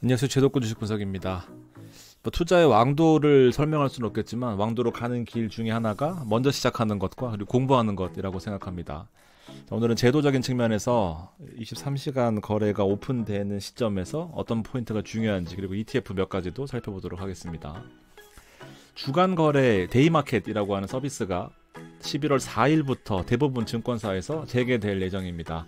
안녕하세요. 제도권 주식 분석입니다. 투자의 왕도를 설명할 수는 없겠지만 왕도로 가는 길 중에 하나가 먼저 시작하는 것과 그리고 공부하는 것이라고 생각합니다. 오늘은 제도적인 측면에서 23시간 거래가 오픈되는 시점에서 어떤 포인트가 중요한지 그리고 ETF 몇 가지도 살펴보도록 하겠습니다. 주간 거래 데이마켓이라고 하는 서비스가 11월 4일부터 대부분 증권사에서 재개될 예정입니다.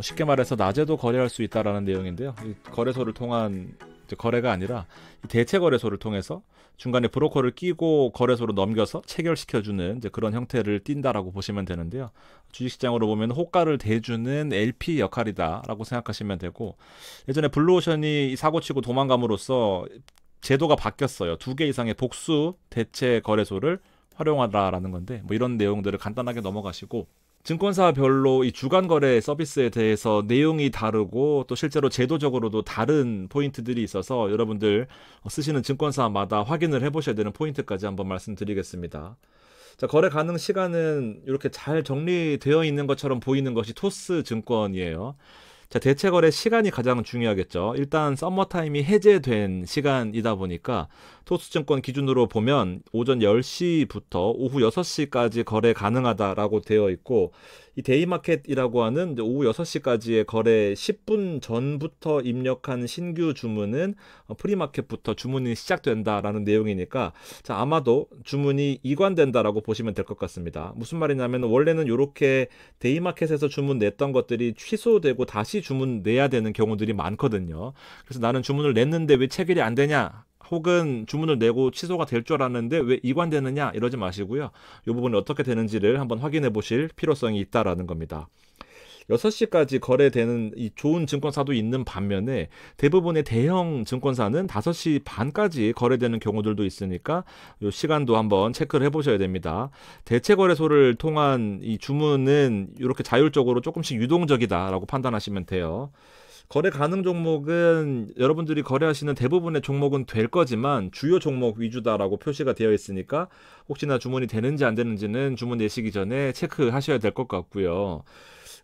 쉽게 말해서 낮에도 거래할 수 있다라는 내용인데요. 이 거래소를 통한 거래가 아니라 대체 거래소를 통해서 중간에 브로커를 끼고 거래소로 넘겨서 체결시켜주는 그런 형태를 띈다라고 보시면 되는데요. 주식시장으로 보면 호가를 대주는 LP 역할이다라고 생각하시면 되고, 예전에 블루오션이 사고치고 도망감으로써 제도가 바뀌었어요. 2개 이상의 복수 대체 거래소를 활용하라라는 건데, 이런 내용들을 간단하게 넘어가시고, 증권사별로 이 주간 거래 서비스에 대해서 내용이 다르고 또 실제로 제도적으로도 다른 포인트들이 있어서 여러분들 쓰시는 증권사마다 확인을 해보셔야 되는 포인트까지 한번 말씀드리겠습니다. 자, 거래 가능 시간은 이렇게 잘 정리되어 있는 것처럼 보이는 것이 토스 증권이에요. 자, 대체 거래 시간이 가장 중요하겠죠. 일단 서머타임이 해제된 시간이다 보니까 토스증권 기준으로 보면 오전 10시부터 오후 6시까지 거래 가능하다라고 되어 있고, 이 데이마켓이라고 하는 오후 6시까지의 거래 10분 전부터 입력한 신규 주문은 프리마켓부터 주문이 시작된다라는 내용이니까, 자, 아마도 주문이 이관된다라고 보시면 될 것 같습니다. 무슨 말이냐면 원래는 이렇게 데이마켓에서 주문 냈던 것들이 취소되고 다시 주문 내야 되는 경우들이 많거든요. 그래서 나는 주문을 냈는데 왜 체결이 안 되냐, 혹은 주문을 내고 취소가 될 줄 알았는데 왜 이관되느냐, 이러지 마시고요. 이 부분이 어떻게 되는지를 한번 확인해 보실 필요성이 있다라는 겁니다. 6시까지 거래되는 이 좋은 증권사도 있는 반면에 대부분의 대형 증권사는 5시 반까지 거래되는 경우들도 있으니까 이 시간도 한번 체크를 해보셔야 됩니다. 대체 거래소를 통한 이 주문은 이렇게 자율적으로 조금씩 유동적이다라고 판단하시면 돼요. 거래 가능 종목은 여러분들이 거래하시는 대부분의 종목은 될 거지만 주요 종목 위주다라고 표시가 되어 있으니까 혹시나 주문이 되는지 안 되는지는 주문 내시기 전에 체크하셔야 될 것 같고요.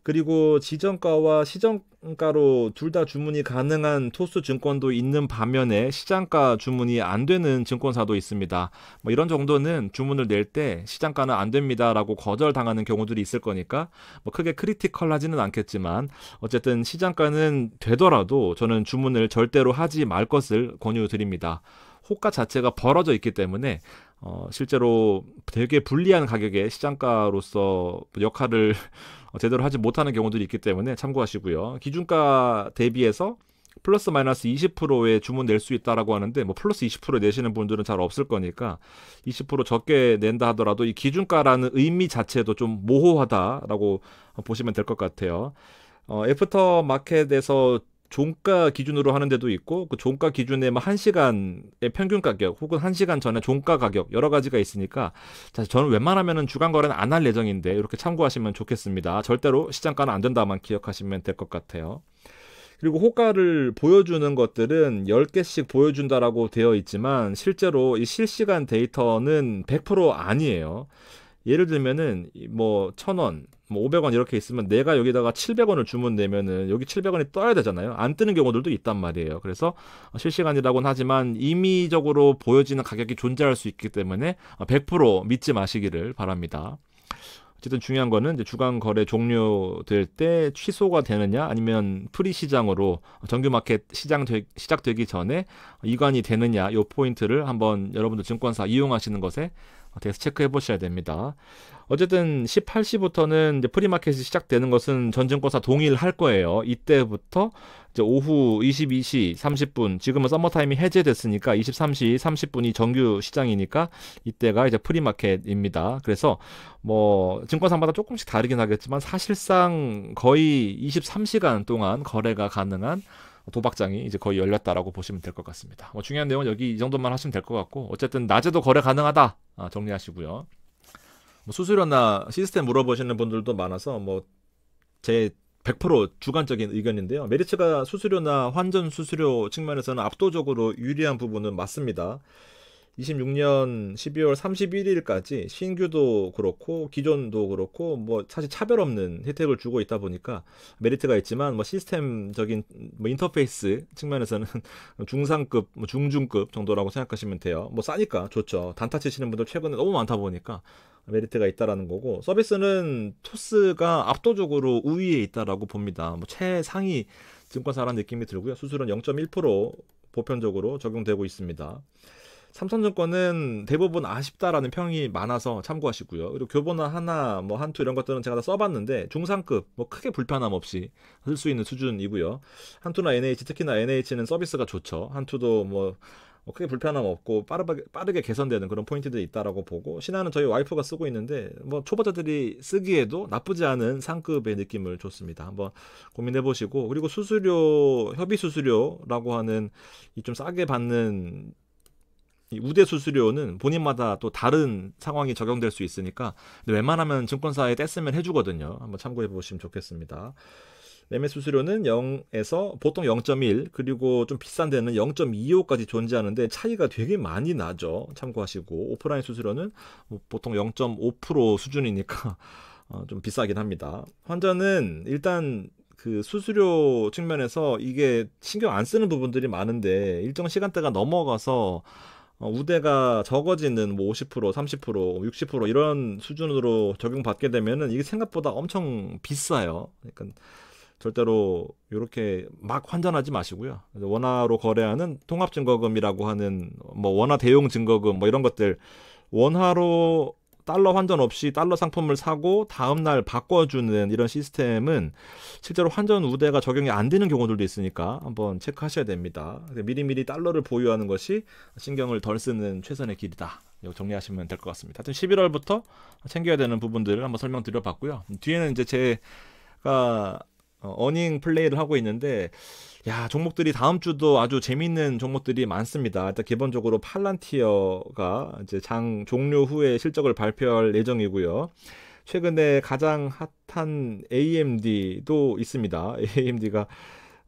그리고 지정가와 시정가로 둘 다 주문이 가능한 토스 증권도 있는 반면에 시장가 주문이 안 되는 증권사도 있습니다. 이런 정도는 주문을 낼 때 시장가는 안 됩니다라고 거절당하는 경우들이 있을 거니까 크게 크리티컬하지는 않겠지만 어쨌든 시장가는 되더라도 저는 주문을 절대로 하지 말 것을 권유드립니다. 호가 자체가 벌어져 있기 때문에 실제로 되게 불리한 가격에 시장가로서 역할을 제대로 하지 못하는 경우들이 있기 때문에 참고하시고요. 기준가 대비해서 플러스 마이너스 20%의 주문 낼 수 있다라고 하는데 플러스 20% 내시는 분들은 잘 없을 거니까 20% 적게 낸다 하더라도 이 기준가라는 의미 자체도 좀 모호하다라고 보시면 될 것 같아요. 애프터 마켓에서 종가 기준으로 하는 데도 있고, 그 종가 기준에 1시간의 평균 가격 혹은 1시간 전에 종가 가격 여러 가지가 있으니까, 자, 저는 웬만하면은 주간 거래는 안 할 예정인데 이렇게 참고하시면 좋겠습니다. 절대로 시장가는 안 된다만 기억하시면 될 것 같아요. 그리고 호가를 보여주는 것들은 10개씩 보여준다라고 되어 있지만 실제로 이 실시간 데이터는 100% 아니에요. 예를 들면은 1,000원, 500원 이렇게 있으면 내가 여기다가 700원을 주문 내면은 여기 700원이 떠야 되잖아요. 안 뜨는 경우들도 있단 말이에요. 그래서 실시간이라고는 하지만 임의적으로 보여지는 가격이 존재할 수 있기 때문에 100% 믿지 마시기를 바랍니다. 어쨌든 중요한 거는 이제 주간 거래 종료될 때 취소가 되느냐 아니면 프리 시장으로 정규 마켓 시작되기 전에 이관이 되느냐, 이 포인트를 한번 여러분들 증권사 이용하시는 것에 대해서 체크해 보셔야 됩니다. 어쨌든 18시부터는 이제 프리마켓이 시작되는 것은 전 증권사 동일할 거예요. 이때부터 이제 오후 22시 30분, 지금은 서머타임이 해제됐으니까 23시 30분이 정규 시장이니까 이때가 이제 프리마켓입니다. 그래서 증권사마다 조금씩 다르긴 하겠지만 사실상 거의 23시간 동안 거래가 가능한 도박장이 이제 거의 열렸다라고 보시면 될 것 같습니다. 중요한 내용은 여기 이 정도만 하시면 될 것 같고, 어쨌든 낮에도 거래 가능하다 정리하시고요. 수수료나 시스템 물어보시는 분들도 많아서 제 100% 주관적인 의견인데요. 메리츠가 수수료나 환전 수수료 측면에서는 압도적으로 유리한 부분은 맞습니다. 26년 12월 31일까지 신규도 그렇고 기존도 그렇고 뭐 사실 차별 없는 혜택을 주고 있다 보니까 메리트가 있지만 뭐 시스템적인 뭐 인터페이스 측면에서는 중상급, 뭐 중중급 정도라고 생각하시면 돼요. 뭐 싸니까 좋죠. 단타 치시는 분들 최근에 너무 많다 보니까 메리트가 있다라는 거고, 서비스는 토스가 압도적으로 우위에 있다라고 봅니다. 뭐 최상위 증권사라는 느낌이 들고요. 수수료는 0.1% 보편적으로 적용되고 있습니다. 삼성증권은 대부분 아쉽다라는 평이 많아서 참고하시고요. 그리고 교보나 하나, 뭐 한투 이런 것들은 제가 다 써봤는데 중상급, 뭐 크게 불편함 없이 쓸 수 있는 수준이고요. 한투나 NH, 특히나 NH는 서비스가 좋죠. 한투도 뭐 크게 불편함 없고 빠르게 개선되는 그런 포인트들이 있다라고 보고, 신한은 저희 와이프가 쓰고 있는데 뭐 초보자들이 쓰기에도 나쁘지 않은 상급의 느낌을 줬습니다. 한번 고민해 보시고, 그리고 수수료, 협의 수수료라고 하는 이 좀 싸게 받는 이 우대 수수료는 본인마다 또 다른 상황이 적용될 수 있으니까 웬만하면 증권사에 뗐으면 해주거든요. 한번 참고해 보시면 좋겠습니다. 매매 수수료는 0에서 보통 0.1, 그리고 좀 비싼 데는 0.25까지 존재하는데 차이가 되게 많이 나죠. 참고하시고, 오프라인 수수료는 보통 0.5% 수준이니까 좀 비싸긴 합니다. 환전은 일단 그 수수료 측면에서 이게 신경 안 쓰는 부분들이 많은데 일정 시간대가 넘어가서 우대가 적어지는 뭐 50%, 30%, 60% 이런 수준으로 적용받게 되면은 이게 생각보다 엄청 비싸요. 그러니까 절대로 이렇게 막 환전하지 마시고요. 원화로 거래하는 통합증거금이라고 하는 뭐 원화 대용 증거금 뭐 이런 것들, 원화로 달러 환전 없이 달러 상품을 사고 다음날 바꿔주는 이런 시스템은 실제로 환전 우대가 적용이 안 되는 경우들도 있으니까 한번 체크하셔야 됩니다. 미리미리 달러를 보유하는 것이 신경을 덜 쓰는 최선의 길이다. 이거 정리하시면 될 것 같습니다. 하여튼 11월부터 챙겨야 되는 부분들을 한번 설명드려봤고요. 뒤에는 이제 제가 어닝 플레이를 하고 있는데, 야, 종목들이 다음 주도 아주 재밌는 종목들이 많습니다. 일단 기본적으로 팔란티어가 이제 장 종료 후에 실적을 발표할 예정이고요. 최근에 가장 핫한 AMD도 있습니다. AMD가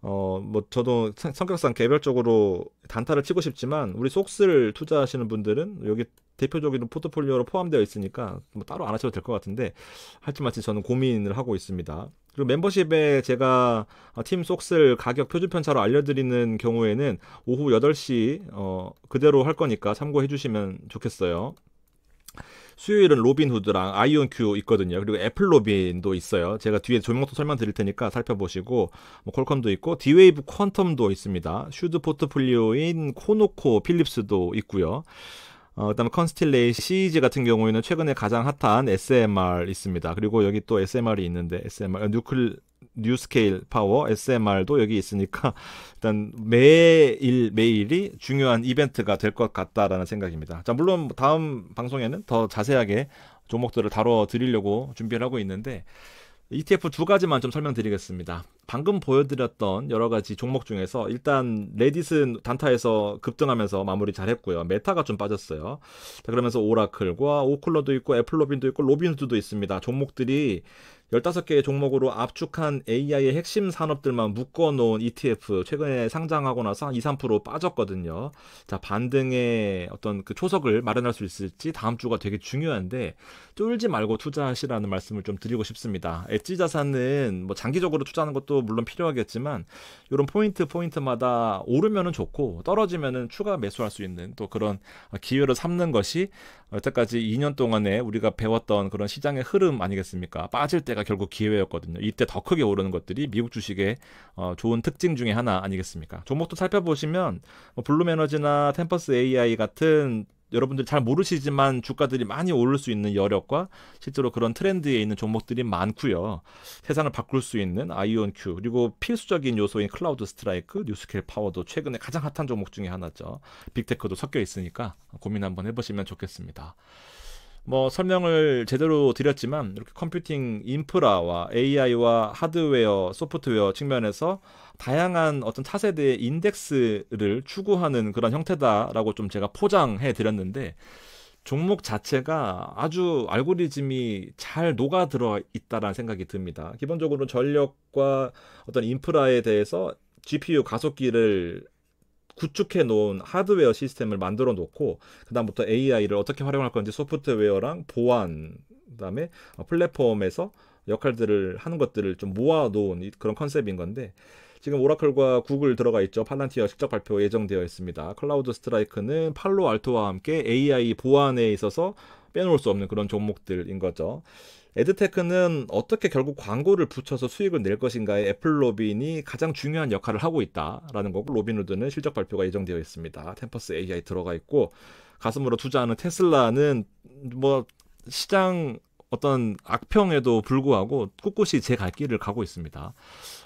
뭐 저도 성격상 개별적으로 단타를 치고 싶지만 우리 속스를 투자하시는 분들은 여기 대표적인 포트폴리오로 포함되어 있으니까 뭐 따로 안 하셔도 될 것 같은데, 할지마치 저는 고민을 하고 있습니다. 그리고 멤버십에 제가 팀 속슬 가격 표준 편차로 알려드리는 경우에는 오후 8시 그대로 할 거니까 참고해 주시면 좋겠어요. 수요일은 로빈후드랑 아이온큐 있거든요. 그리고 애플로빈도 있어요. 제가 뒤에 조명도 설명드릴 테니까 살펴보시고, 뭐 퀄컴도 있고 디웨이브 퀀텀도 있습니다. 슈드 포트폴리오인 코노코 필립스도 있고요. 그다음에 컨스틸레이션 CG 같은 경우에는 최근에 가장 핫한 SMR 있습니다. 그리고 여기 또 SMR이 있는데, SMR 뉴스케일 파워 SMR도 여기 있으니까 일단 매일이 중요한 이벤트가 될 것 같다라는 생각입니다. 자, 물론 다음 방송에는 더 자세하게 종목들을 다뤄 드리려고 준비를 하고 있는데, ETF 두 가지만 좀 설명드리겠습니다. 방금 보여드렸던 여러 가지 종목 중에서 일단 레딧은 단타에서 급등하면서 마무리 잘했고요. 메타가 좀 빠졌어요. 자, 그러면서 오라클과 오클러도 있고 애플로빈도 있고 로빈후드도 있습니다. 종목들이 15개의 종목으로 압축한 AI의 핵심 산업들만 묶어놓은 ETF, 최근에 상장하고 나서 한 2, 3% 빠졌거든요. 자, 반등의 어떤 그 초석을 마련할 수 있을지 다음 주가 되게 중요한데, 쫄지 말고 투자하시라는 말씀을 좀 드리고 싶습니다. 엣지 자산은 뭐 장기적으로 투자하는 것도 물론 필요하겠지만, 이런 포인트마다 오르면은 좋고 떨어지면은 추가 매수할 수 있는 또 그런 기회를 삼는 것이 여태까지 2년 동안에 우리가 배웠던 그런 시장의 흐름 아니겠습니까? 빠질 때가 결국 기회였거든요. 이때 더 크게 오르는 것들이 미국 주식의 좋은 특징 중에 하나 아니겠습니까? 종목도 살펴보시면 블룸에너지나 템퍼스 AI 같은 여러분들이 잘 모르시지만 주가들이 많이 오를 수 있는 여력과 실제로 그런 트렌드에 있는 종목들이 많고요. 세상을 바꿀 수 있는 아이온큐, 그리고 필수적인 요소인 클라우드 스트라이크, 뉴스케일 파워도 최근에 가장 핫한 종목 중에 하나죠. 빅테크도 섞여 있으니까 고민 한번 해보시면 좋겠습니다. 뭐 설명을 제대로 드렸지만 이렇게 컴퓨팅 인프라와 AI와 하드웨어, 소프트웨어 측면에서 다양한 어떤 차세대의 인덱스를 추구하는 그런 형태다라고 좀 제가 포장해 드렸는데, 종목 자체가 아주 알고리즘이 잘 녹아들어 있다라는 생각이 듭니다. 기본적으로 전력과 어떤 인프라에 대해서 GPU 가속기를 구축해 놓은 하드웨어 시스템을 만들어 놓고 그다음부터 AI를 어떻게 활용할 건지 소프트웨어랑 보안 그다음에 플랫폼에서 역할들을 하는 것들을 좀 모아 놓은 그런 컨셉인 건데 지금 오라클과 구글 들어가 있죠. 팔란티어 실적 발표 예정되어 있습니다. 클라우드 스트라이크는 팔로 알토와 함께 AI 보안에 있어서 빼놓을 수 없는 그런 종목들인 거죠. 에드테크는 어떻게 결국 광고를 붙여서 수익을 낼 것인가에 애플 로빈이 가장 중요한 역할을 하고 있다라는 거고 로빈후드는 실적 발표가 예정되어 있습니다. 템퍼스 AI 들어가 있고 가슴으로 투자하는 테슬라는 뭐 시장 어떤 악평에도 불구하고 꿋꿋이 제 갈 길을 가고 있습니다.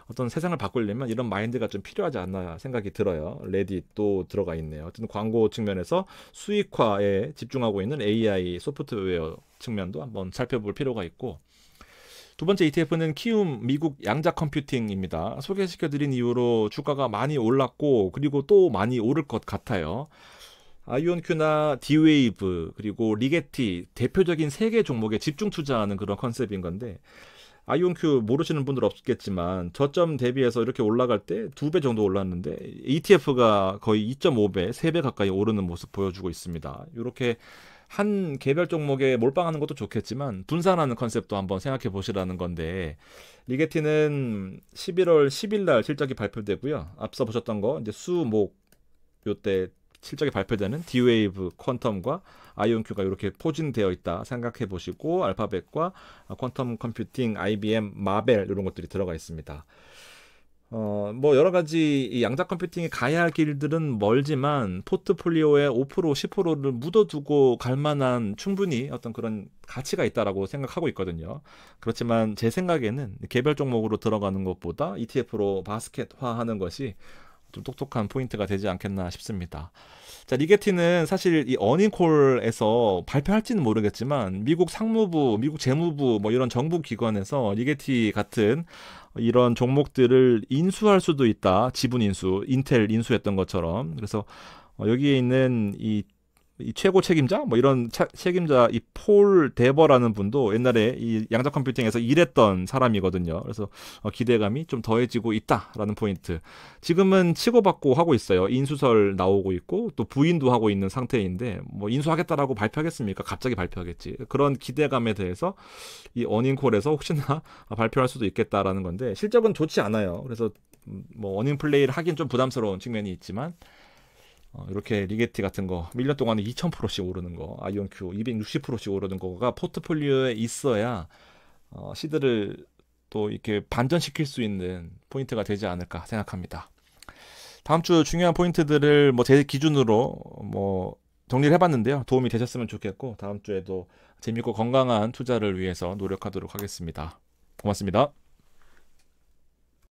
어떤 세상을 바꾸려면 이런 마인드가 좀 필요하지 않나 생각이 들어요. 레딧도 들어가 있네요. 어쨌든 광고 측면에서 수익화에 집중하고 있는 AI 소프트웨어 측면도 한번 살펴볼 필요가 있고 두 번째 ETF는 키움 미국 양자 컴퓨팅입니다. 소개시켜드린 이후로 주가가 많이 올랐고 그리고 또 많이 오를 것 같아요. 아이온큐나 디웨이브 그리고 리게티 대표적인 세 개 종목에 집중 투자하는 그런 컨셉인 건데 아이온큐 모르시는 분들 없겠지만 저점 대비해서 이렇게 올라갈 때 2배 정도 올랐는데 ETF가 거의 2.5배, 3배 가까이 오르는 모습 보여주고 있습니다. 이렇게 한 개별 종목에 몰빵하는 것도 좋겠지만 분산하는 컨셉도 한번 생각해 보시라는 건데 리게티는 11월 10일 날 실적이 발표되고요. 앞서 보셨던 거 이제 수목 요때 실적이 발표되는 디웨이브, 퀀텀과 아이온큐가 이렇게 포진되어 있다 생각해 보시고 알파벳과 퀀텀 컴퓨팅, IBM, 마벨 이런 것들이 들어가 있습니다. 뭐 여러 가지 이 양자 컴퓨팅이 가야 할 길들은 멀지만 포트폴리오에 5%, 10%를 묻어두고 갈 만한 충분히 어떤 그런 가치가 있다라고 생각하고 있거든요. 그렇지만 제 생각에는 개별 종목으로 들어가는 것보다 ETF로 바스켓화하는 것이 좀 똑똑한 포인트가 되지 않겠나 싶습니다. 자, 리게티는 사실 이 어닝콜에서 발표할지는 모르겠지만 미국 상무부, 미국 재무부 뭐 이런 정부 기관에서 리게티 같은 이런 종목들을 인수할 수도 있다. 지분 인수, 인텔 인수했던 것처럼. 그래서 여기에 있는 이 최고 책임자 뭐 이런 책임자 이 폴 데버라는 분도 옛날에 이 양자 컴퓨팅에서 일했던 사람이거든요. 그래서 기대감이 좀 더해지고 있다라는 포인트. 지금은 치고받고 하고 있어요. 인수설 나오고 있고 또 부인도 하고 있는 상태인데 뭐 인수하겠다라고 발표하겠습니까? 갑자기 발표하겠지. 그런 기대감에 대해서 이 어닝콜에서 혹시나 발표할 수도 있겠다라는 건데 실적은 좋지 않아요. 그래서 뭐 어닝 플레이를 하긴 좀 부담스러운 측면이 있지만 이렇게 리게티 같은 거 1년 동안에 2000%씩 오르는 거 아이온큐 260%씩 오르는 거가 포트폴리오에 있어야 시드를 또 이렇게 반전시킬 수 있는 포인트가 되지 않을까 생각합니다. 다음 주 중요한 포인트들을 뭐 제 기준으로 뭐 정리를 해봤는데요. 도움이 되셨으면 좋겠고 다음 주에도 재밌고 건강한 투자를 위해서 노력하도록 하겠습니다. 고맙습니다.